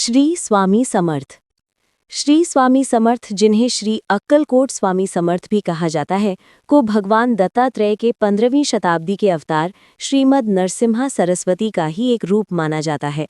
श्री स्वामी समर्थ। श्री स्वामी समर्थ, जिन्हें श्री अक्कलकोट स्वामी समर्थ भी कहा जाता है, को भगवान दत्तात्रेय के 15वीं शताब्दी के अवतार श्रीमद् नरसिम्हा सरस्वती का ही एक रूप माना जाता है।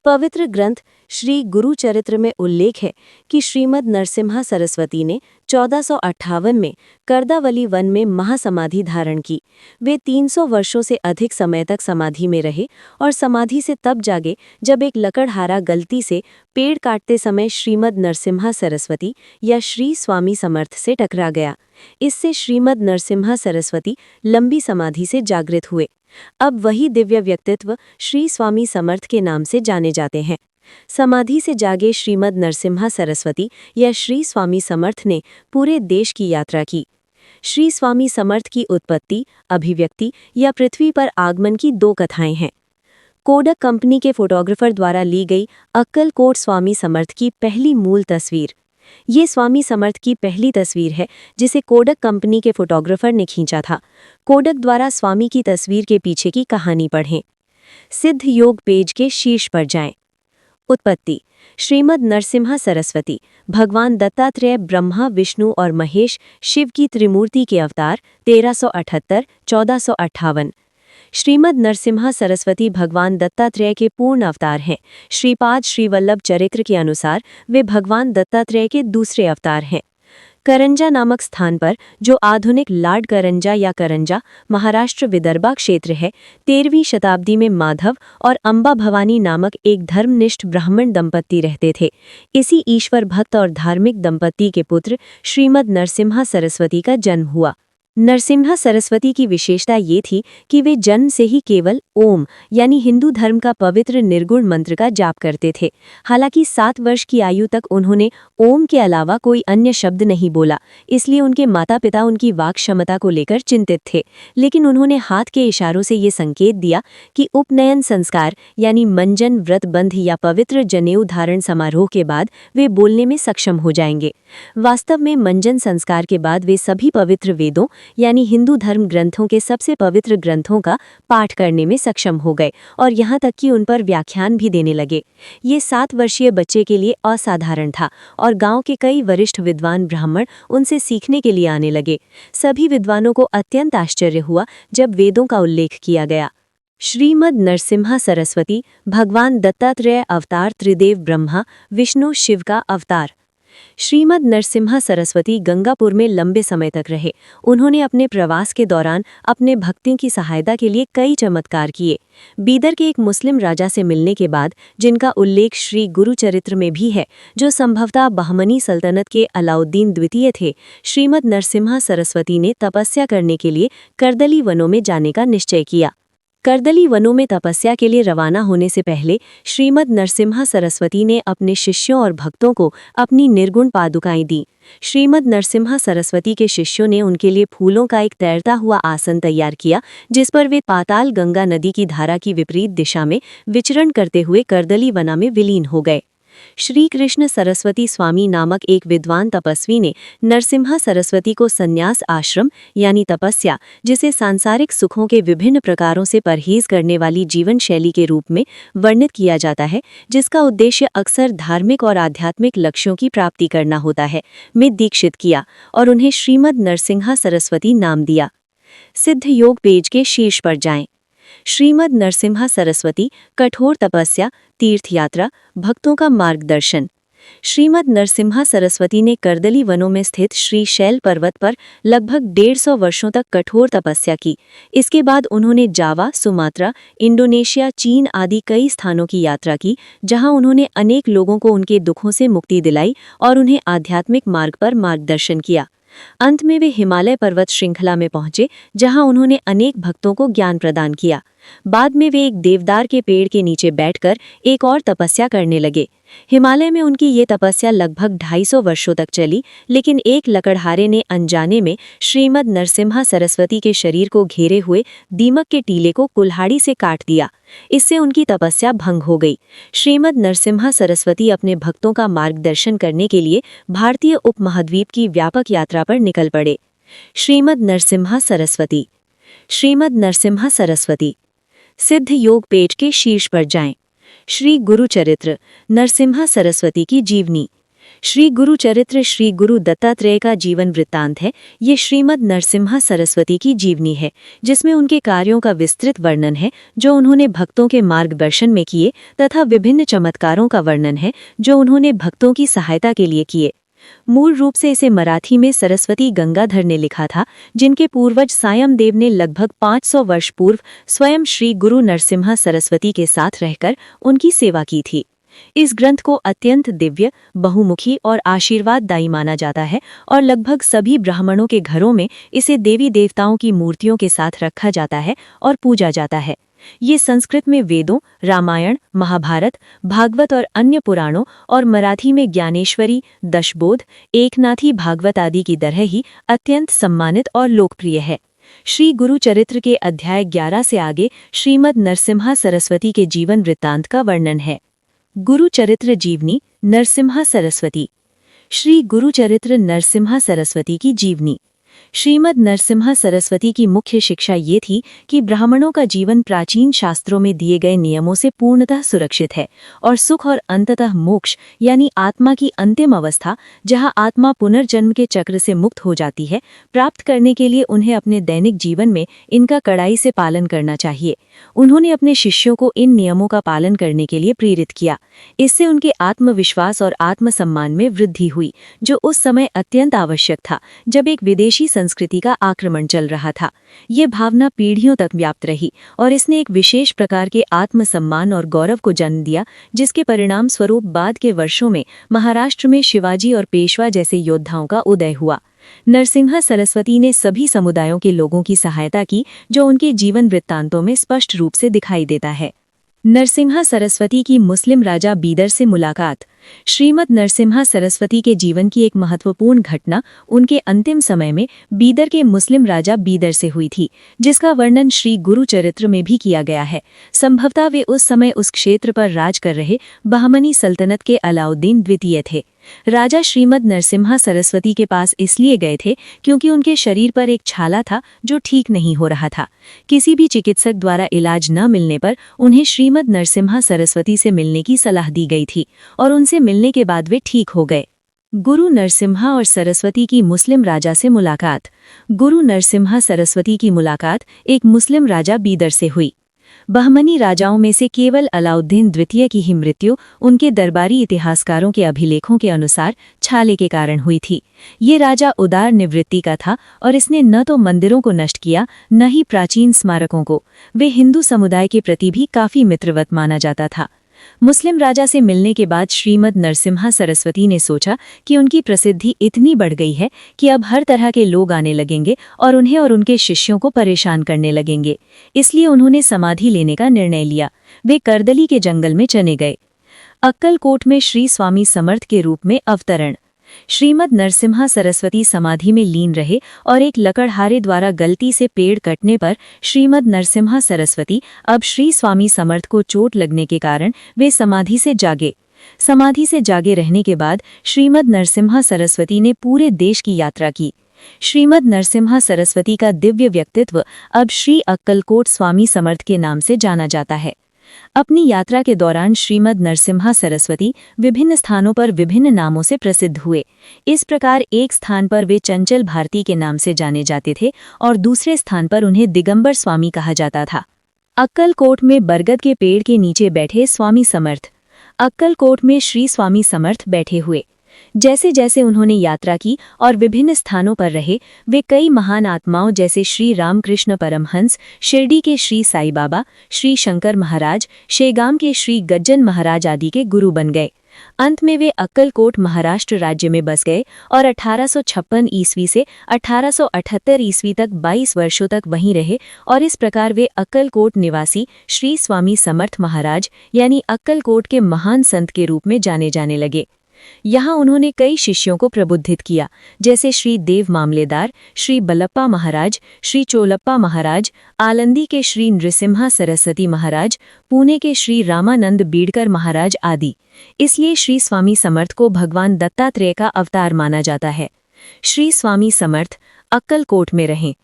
पवित्र ग्रंथ श्री गुरु चरित्र में उल्लेख है कि श्रीमद् नरसिम्हा सरस्वती ने 1458 में करदावली वन में महासमाधि धारण की। वे 300 वर्षों से अधिक समय तक समाधि में रहे और समाधि से तब जागे जब एक लकड़हारा गलती से पेड़ काटते समय श्रीमद् नरसिम्हा सरस्वती या श्री स्वामी समर्थ से टकरा गया। इससे श्रीमद् नरसिम्हा सरस्वती लंबी समाधि से जागृत हुए। अब वही दिव्य व्यक्तित्व श्री स्वामी समर्थ के नाम से जाने जाते हैं। समाधि से जागे श्रीमद् नरसिम्हा सरस्वती या श्री स्वामी समर्थ ने पूरे देश की यात्रा की। श्री स्वामी समर्थ की उत्पत्ति, अभिव्यक्ति या पृथ्वी पर आगमन की दो कथाएं हैं। कोडक कंपनी के फोटोग्राफर द्वारा ली गई अक्कलकोट स्वामी समर्थ की पहली मूल तस्वीर। ये स्वामी समर्थ की पहली तस्वीर है जिसे कोडक कंपनी के फोटोग्राफर ने खींचा था। कोडक द्वारा स्वामी की तस्वीर के पीछे की कहानी पढ़ें। सिद्ध योग पेज के शीर्ष पर जाएं। उत्पत्ति: श्रीमद् नरसिम्हा सरस्वती भगवान दत्तात्रेय, ब्रह्मा, विष्णु और महेश शिव की त्रिमूर्ति के अवतार 1378-1458। श्रीमद् नरसिम्हा सरस्वती भगवान दत्तात्रेय के पूर्ण अवतार हैं। श्रीपाद श्रीवल्लभ चरित्र के अनुसार वे भगवान दत्तात्रेय के दूसरे अवतार हैं। करंजा नामक स्थान पर, जो आधुनिक लाड करंजा या करंजा, महाराष्ट्र विदर्भा क्षेत्र है, 13वीं शताब्दी में माधव और अंबा भवानी नामक एक धर्मनिष्ठ ब्राह्मण दंपत्ति रहते थे। इसी ईश्वर भक्त और धार्मिक दंपत्ति के पुत्र श्रीमद् नरसिम्हा सरस्वती का जन्म हुआ। नरसिम्हा सरस्वती की विशेषता ये थी कि वे जन्म से ही केवल ओम यानी हिंदू धर्म का पवित्र निर्गुण मंत्र का जाप करते थे। हालांकि 7 वर्ष की आयु तक उन्होंने ओम के अलावा कोई अन्य शब्द नहीं बोला, इसलिए उनके माता पिता उनकी वाक क्षमता को लेकर चिंतित थे। लेकिन उन्होंने हाथ के इशारों से ये संकेत दिया कि उपनयन संस्कार यानी मंजन, व्रत बंध या पवित्र जनेऊ धारण समारोह के बाद वे बोलने में सक्षम हो जाएंगे। वास्तव में मंजन संस्कार के बाद वे सभी पवित्र वेदों यानी हिंदू धर्म ग्रंथों के सबसे पवित्र ग्रंथों का पाठ करने में सक्षम हो गए और यहाँ तक कि उन पर व्याख्यान भी देने लगे। ये 7 वर्षीय बच्चे के लिए असाधारण था और गांव के कई वरिष्ठ विद्वान ब्राह्मण उनसे सीखने के लिए आने लगे। सभी विद्वानों को अत्यंत आश्चर्य हुआ जब वेदों का उल्लेख किया गया। श्रीमद् नरसिम्हा सरस्वती भगवान दत्तात्रेय अवतार, त्रिदेव ब्रह्मा, विष्णु, शिव का अवतार। श्रीमद् नरसिम्हा सरस्वती गंगापुर में लंबे समय तक रहे। उन्होंने अपने प्रवास के दौरान अपने भक्तों की सहायता के लिए कई चमत्कार किए। बीदर के एक मुस्लिम राजा से मिलने के बाद, जिनका उल्लेख श्री गुरु चरित्र में भी है, जो संभवतः बहमनी सल्तनत के अलाउद्दीन द्वितीय थे, श्रीमद् नरसिम्हा सरस्वती ने तपस्या करने के लिए करदली वनों में जाने का निश्चय किया। करदली वनों में तपस्या के लिए रवाना होने से पहले श्रीमद् नरसिम्हा सरस्वती ने अपने शिष्यों और भक्तों को अपनी निर्गुण पादुकाएं दी। श्रीमद् नरसिम्हा सरस्वती के शिष्यों ने उनके लिए फूलों का एक तैरता हुआ आसन तैयार किया, जिस पर वे पाताल गंगा नदी की धारा की विपरीत दिशा में विचरण करते हुए करदली वना में विलीन हो गए। श्री कृष्ण सरस्वती स्वामी नामक एक विद्वान तपस्वी ने नरसिम्हा सरस्वती को संन्यास आश्रम यानी तपस्या, जिसे सांसारिक सुखों के विभिन्न प्रकारों से परहेज करने वाली जीवन शैली के रूप में वर्णित किया जाता है, जिसका उद्देश्य अक्सर धार्मिक और आध्यात्मिक लक्ष्यों की प्राप्ति करना होता है, में दीक्षित किया और उन्हें श्रीमद् नरसिम्हा सरस्वती नाम दिया। सिद्ध योग पेज के शीर्ष पर जाएं। श्रीमद् नरसिम्हा सरस्वती कठोर तपस्या, तीर्थ यात्रा, भक्तों का मार्गदर्शन। श्रीमद् नरसिम्हा सरस्वती ने करदली वनों में स्थित श्री शैल पर्वत पर लगभग 150 वर्षों तक कठोर तपस्या की। इसके बाद उन्होंने जावा, सुमात्रा, इंडोनेशिया, चीन आदि कई स्थानों की यात्रा की, जहां उन्होंने अनेक लोगों को उनके दुखों से मुक्ति दिलाई और उन्हें आध्यात्मिक मार्ग पर मार्गदर्शन किया। अंत में वे हिमालय पर्वत श्रृंखला में पहुंचे, जहां उन्होंने अनेक भक्तों को ज्ञान प्रदान किया। बाद में वे एक देवदार के पेड़ के नीचे बैठकर एक और तपस्या करने लगे। हिमालय में उनकी ये तपस्या लगभग 250 वर्षों तक चली, लेकिन एक लकड़हारे ने अनजाने में श्रीमद् नरसिम्हा सरस्वती के शरीर को घेरे हुए दीमक के टीले को कुल्हाड़ी से काट दिया। इससे उनकी तपस्या भंग हो गई। श्रीमद् नरसिम्हा सरस्वती अपने भक्तों का मार्गदर्शन करने के लिए भारतीय उपमहाद्वीप की व्यापक यात्रा पर निकल पड़े। श्रीमद् नरसिम्हा सरस्वती। श्रीमद् नरसिम्हा सरस्वती। सिद्ध योग पेज के शीर्ष पर जाएं। श्री गुरुचरित्र नरसिम्हा सरस्वती की जीवनी। श्री गुरुचरित्र श्री गुरु दत्तात्रेय का जीवन वृत्तांत है। ये श्रीमद् नरसिम्हा सरस्वती की जीवनी है, जिसमें उनके कार्यों का विस्तृत वर्णन है जो उन्होंने भक्तों के मार्गदर्शन में किए, तथा विभिन्न चमत्कारों का वर्णन है जो उन्होंने भक्तों की सहायता के लिए किए। मूल रूप से इसे मराठी में सरस्वती गंगाधर ने लिखा था, जिनके पूर्वज सायमदेव ने लगभग 500 वर्ष पूर्व स्वयं श्री गुरु नरसिम्हा सरस्वती के साथ रहकर उनकी सेवा की थी। इस ग्रंथ को अत्यंत दिव्य, बहुमुखी और आशीर्वाददायी माना जाता है और लगभग सभी ब्राह्मणों के घरों में इसे देवी देवताओं की मूर्तियों के साथ रखा जाता है और पूजा जाता है। ये संस्कृत में वेदों, रामायण, महाभारत, भागवत और अन्य पुराणों और मराठी में ज्ञानेश्वरी, दशबोध, एकनाथी भागवत आदि की तरह ही अत्यंत सम्मानित और लोकप्रिय है। श्री गुरुचरित्र के अध्याय 11 से आगे श्रीमद् नरसिम्हा सरस्वती के जीवन वृत्तांत का वर्णन है। गुरुचरित्र जीवनी नरसिम्हा सरस्वती। श्री गुरुचरित्र नरसिम्हा सरस्वती की जीवनी। श्रीमद् नरसिम्हा सरस्वती की मुख्य शिक्षा ये थी कि ब्राह्मणों का जीवन प्राचीन शास्त्रों में दिए गए नियमों से पूर्णतः सुरक्षित है और सुख और अंततः मोक्ष यानी आत्मा की अंतिम अवस्था, जहां आत्मा पुनर्जन्म के चक्र से मुक्त हो जाती है, प्राप्त करने के लिए उन्हें अपने दैनिक जीवन में इनका कड़ाई से पालन करना चाहिए। उन्होंने अपने शिष्यों को इन नियमों का पालन करने के लिए प्रेरित किया। इससे उनके आत्मविश्वास और आत्मसम्मान में वृद्धि हुई, जो उस समय अत्यंत आवश्यक था जब एक विदेशी संस्कृति का आक्रमण चल रहा था। ये भावना पीढ़ियों तक व्याप्त रही और इसने एक विशेष प्रकार के आत्मसम्मान और गौरव को जन्म दिया, जिसके परिणाम स्वरूप बाद के वर्षों में महाराष्ट्र में शिवाजी और पेशवा जैसे योद्धाओं का उदय हुआ। नरसिम्हा सरस्वती ने सभी समुदायों के लोगों की सहायता की, जो उनके जीवन वृत्तांतों में स्पष्ट रूप से दिखाई देता है। नरसिम्हा सरस्वती की मुस्लिम राजा बीदर से मुलाकात। श्रीमद् नरसिम्हा सरस्वती के जीवन की एक महत्वपूर्ण घटना उनके अंतिम समय में बीदर के मुस्लिम राजा बीदर से हुई थी, जिसका वर्णन श्री गुरुचरित्र में भी किया गया है। संभवतः वे उस समय उस क्षेत्र पर राज कर रहे बहमनी सल्तनत के अलाउद्दीन द्वितीय थे। राजा श्रीमद् नरसिम्हा सरस्वती के पास इसलिए गए थे क्योंकि उनके शरीर पर एक छाला था जो ठीक नहीं हो रहा था। किसी भी चिकित्सक द्वारा इलाज न मिलने पर उन्हें श्रीमद् नरसिम्हा सरस्वती से मिलने की सलाह दी गई थी और उनसे मिलने के बाद वे ठीक हो गए। गुरु नरसिम्हा और सरस्वती की मुस्लिम राजा से मुलाकात। गुरु नरसिम्हा सरस्वती की मुलाकात एक मुस्लिम राजा बीदर से हुई। बहमनी राजाओं में से केवल अलाउद्दीन द्वितीय की ही मृत्यु उनके दरबारी इतिहासकारों के अभिलेखों के अनुसार छाले के कारण हुई थी। ये राजा उदार निवृत्ति का था और इसने न तो मंदिरों को नष्ट किया, न ही प्राचीन स्मारकों को। वे हिंदू समुदाय के प्रति भी काफी मित्रवत माना जाता था। मुस्लिम राजा से मिलने के बाद श्रीमद् नरसिम्हा सरस्वती ने सोचा कि उनकी प्रसिद्धि इतनी बढ़ गई है कि अब हर तरह के लोग आने लगेंगे और उन्हें और उनके शिष्यों को परेशान करने लगेंगे। इसलिए उन्होंने समाधि लेने का निर्णय लिया। वे करदली के जंगल में चले गए। अक्कलकोट में श्री स्वामी समर्थ के रूप में अवतरण। श्रीमद् नरसिम्हा सरस्वती समाधि में लीन रहे और एक लकड़हारे द्वारा गलती से पेड़ कटने पर श्रीमद् नरसिम्हा सरस्वती अब श्री स्वामी समर्थ को चोट लगने के कारण वे समाधि से जागे। समाधि से जागे रहने के बाद श्रीमद् नरसिम्हा सरस्वती ने पूरे देश की यात्रा की। श्रीमद् नरसिम्हा सरस्वती का दिव्य व्यक्तित्व अब श्री अक्कलकोट स्वामी समर्थ के नाम से जाना जाता है। अपनी यात्रा के दौरान श्रीमद् नरसिम्हा सरस्वती विभिन्न स्थानों पर विभिन्न नामों से प्रसिद्ध हुए। इस प्रकार एक स्थान पर वे चंचल भारती के नाम से जाने जाते थे और दूसरे स्थान पर उन्हें दिगंबर स्वामी कहा जाता था। अक्कलकोट में बरगद के पेड़ के नीचे बैठे स्वामी समर्थ। अक्कलकोट में श्री स्वामी समर्थ बैठे हुए। जैसे जैसे उन्होंने यात्रा की और विभिन्न स्थानों पर रहे, वे कई महान आत्माओं जैसे श्री रामकृष्ण परमहंस, शिरडी के श्री साई बाबा, श्री शंकर महाराज, शेगाम के श्री गज्जन महाराज आदि के गुरु बन गए। अंत में वे अक्कलकोट महाराष्ट्र राज्य में बस गए और 1856 ईस्वी से 1878 ईस्वी तक 22 वर्षों तक वहीं रहे और इस प्रकार वे अक्कलकोट निवासी श्री स्वामी समर्थ महाराज यानी अक्कलकोट के महान संत के रूप में जाने जाने लगे। यहाँ उन्होंने कई शिष्यों को प्रबुद्धित किया, जैसे श्री देव मामलेदार, श्री बल्लप्पा महाराज, श्री चोलप्पा महाराज, आलंदी के श्री नृसिम्हा सरस्वती महाराज, पुणे के श्री रामानंद बीड़कर महाराज आदि। इसलिए श्री स्वामी समर्थ को भगवान दत्तात्रेय का अवतार माना जाता है। श्री स्वामी समर्थ अक्कलकोट में रहें।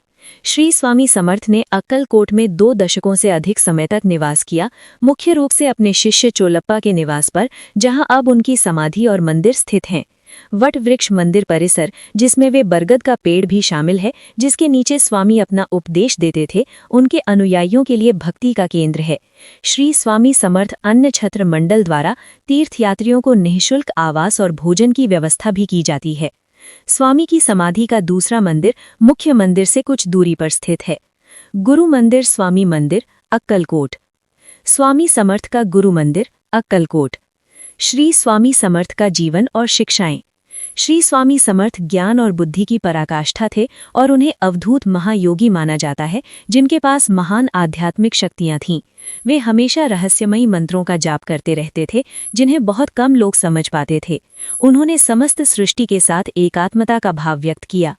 श्री स्वामी समर्थ ने अक्कलकोट में 2 दशकों से अधिक समय तक निवास किया, मुख्य रूप से अपने शिष्य चोलप्पा के निवास पर, जहां अब उनकी समाधि और मंदिर स्थित हैं। वट वृक्ष मंदिर परिसर, जिसमें वे बरगद का पेड़ भी शामिल है, जिसके नीचे स्वामी अपना उपदेश देते थे, उनके अनुयायियों के लिए भक्ति का केंद्र है। श्री स्वामी समर्थ अन्न छत्र मंडल द्वारा तीर्थयात्रियों को निःशुल्क आवास और भोजन की व्यवस्था भी की जाती है। स्वामी की समाधि का दूसरा मंदिर मुख्य मंदिर से कुछ दूरी पर स्थित है। गुरु मंदिर स्वामी मंदिर, अक्कलकोट। स्वामी समर्थ का गुरु मंदिर, अक्कलकोट। श्री स्वामी समर्थ का जीवन और शिक्षाएं। श्री स्वामी समर्थ ज्ञान और बुद्धि की पराकाष्ठा थे और उन्हें अवधूत महायोगी माना जाता है, जिनके पास महान आध्यात्मिक शक्तियां थीं। वे हमेशा रहस्यमयी मंत्रों का जाप करते रहते थे, जिन्हें बहुत कम लोग समझ पाते थे। उन्होंने समस्त सृष्टि के साथ एकात्मता का भाव व्यक्त किया।